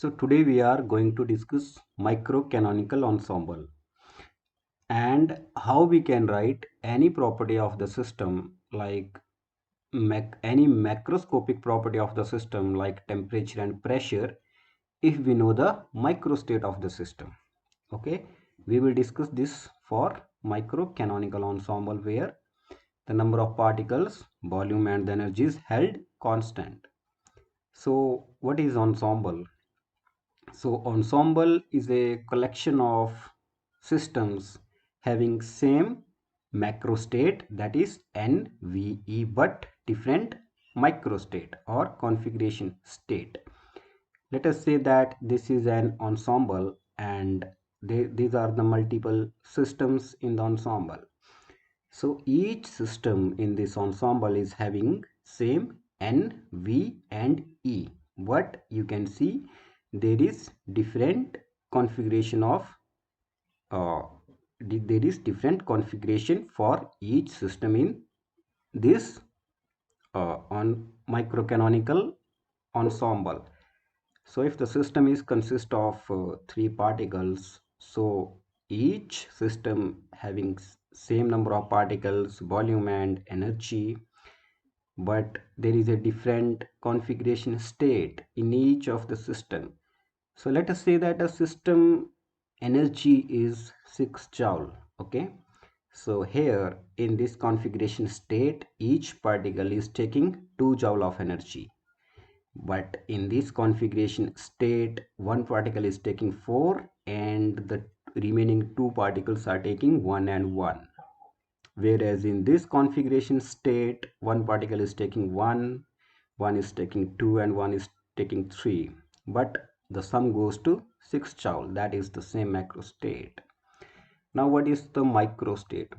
So today we are going to discuss microcanonical ensemble and how we can write any property of the system like any macroscopic property of the system like temperature and pressure if we know the microstate of the system. Okay, we will discuss this for microcanonical ensemble where the number of particles, volume and the energy is held constant. So what is ensemble? So ensemble is a collection of systems having same macrostate, that is NVE, but different microstate or configuration state. Let us say that this is an ensemble and these are the multiple systems in the ensemble. So each system in this ensemble is having same N, V and E. But you can see there is different configuration of uh, there is different configuration for each system in this on microcanonical ensemble. So if the system is consist of three particles, so each system having same number of particles, volume and energy, but there is a different configuration state in each of the system. So let us say that a system energy is 6 joule. Okay, so here in this configuration state each particle is taking 2 joule of energy, but in this configuration state one particle is taking 4 and the remaining two particles are taking 1 and 1, whereas in this configuration state one particle is taking 1, one is taking 2 and one is taking 3, but the sum goes to 6 joule. That is the same macro state. Now what is the microstate?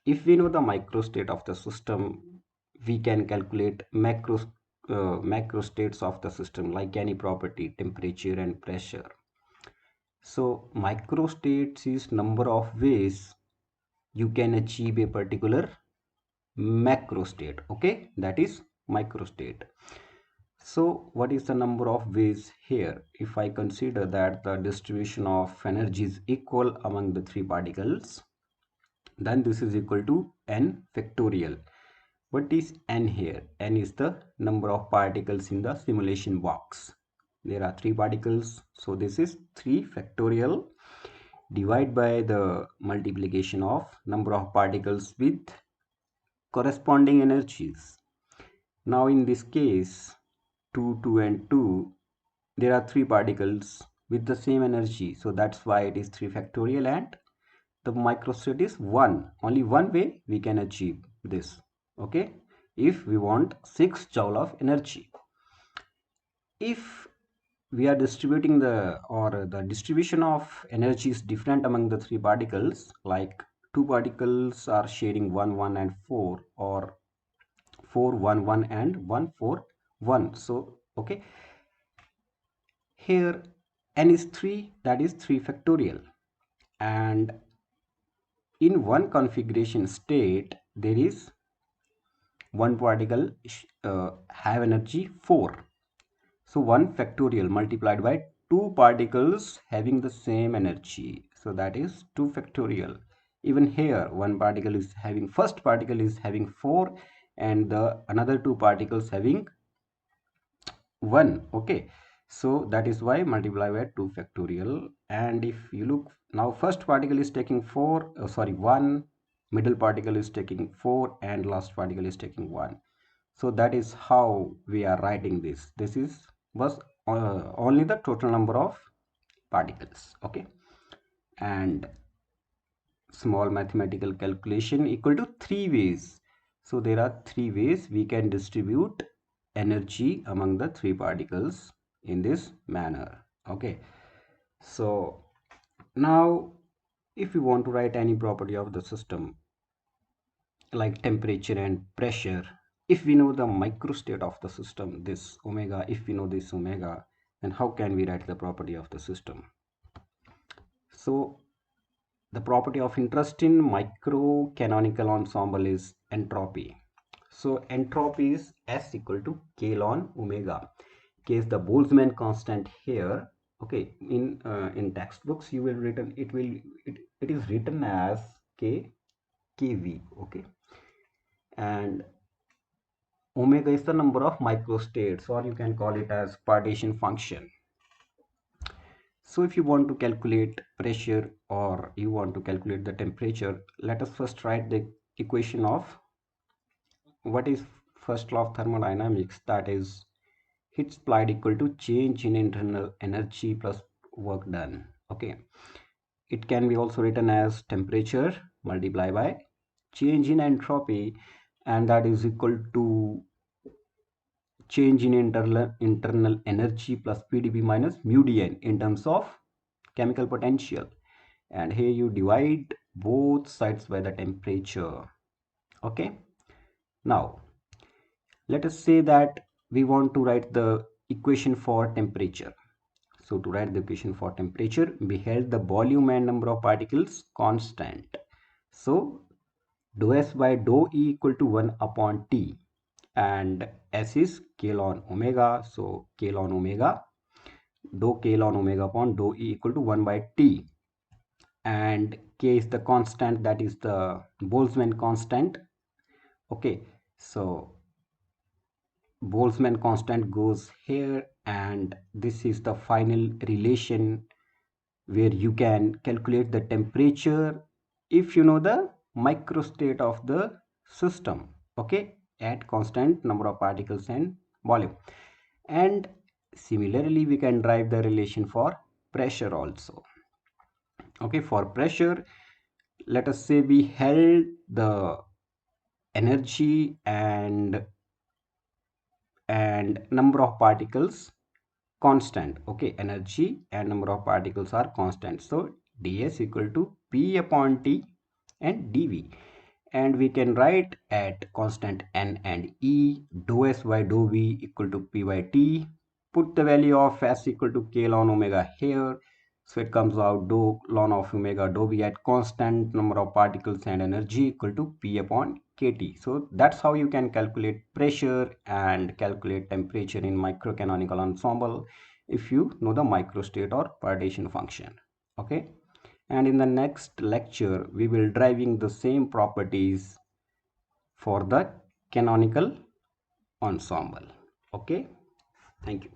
If we know the microstate of the system, we can calculate macrostates of the system like any property, temperature and pressure. So microstates is number of ways you can achieve a particular macrostate. Okay, that is microstate. So what is the number of ways here? If I consider that the distribution of energy is equal among the three particles, then this is equal to n factorial. What is n here? N is the number of particles in the simulation box. There are three particles, so this is 3 factorial divided by the multiplication of number of particles with corresponding energies. Now in this case 2, 2 and 2, there are three particles with the same energy, so that's why it is 3 factorial and the microstate is 1. Only one way we can achieve this. Okay, if we want 6 joule of energy. If we are distributing the distribution of energy is different among the three particles, like two particles are sharing 1 1 and 4, or 4 1 1 and 1 4 1. So okay, here n is 3, that is 3 factorial, and in one configuration state there is one particle have energy 4. So 1 factorial multiplied by two particles having the same energy, so that is 2 factorial. Even here one particle is having, first particle is having 4 and the another two particles having 1. Okay, so that is why multiply by 2 factorial. And if you look now, first particle is taking 1, middle particle is taking 4 and last particle is taking 1. So that is how we are writing this. This is was only the total number of particles. Okay, and small mathematical calculation equal to 3 ways. So there are 3 ways we can distribute energy among the three particles in this manner. Okay, so now if we want to write any property of the system like temperature and pressure, if we know the microstate of the system, this omega, if we know this omega, then how can we write the property of the system? So the property of interest in microcanonical ensemble is entropy. So entropy is S equal to K ln omega. k is the Boltzmann constant here. Okay, in textbooks you will written it is written as kV. Okay, and omega is the number of microstates, or you can call it as partition function. So if you want to calculate pressure or you want to calculate the temperature, let us first write the equation of what is first law of thermodynamics, that is heat supplied equal to change in internal energy plus work done. Okay, it can be also written as temperature multiplied by change in entropy, and that is equal to change in internal energy plus PdP minus mu dN in terms of chemical potential. And here you divide both sides by the temperature. Okay, now let us say that we want to write the equation for temperature. So to write the equation for temperature, we held the volume and number of particles constant. So dou S by dou E equal to 1 upon T, and S is K ln omega. So K ln omega, dou K ln omega upon dou E equal to 1 by T, and K is the constant, that is the Boltzmann constant. Okay, so Boltzmann constant goes here, and this is the final relation where you can calculate the temperature if you know the microstate of the system, okay, at constant number of particles and volume. And similarly we can derive the relation for pressure also. Okay, for pressure, let us say we held the energy and number of particles constant. Okay, energy and number of particles are constant, so ds equal to p upon t and dv, and we can write at constant n and e dou s by dou v equal to p by t. Put the value of s equal to k ln omega here, so it comes out dou ln of omega dou v at constant number of particles and energy equal to p upon kt. So that's how you can calculate pressure and calculate temperature in microcanonical ensemble if you know the microstate or partition function. Okay, and in the next lecture we will driving the same properties for the canonical ensemble. Okay, thank you.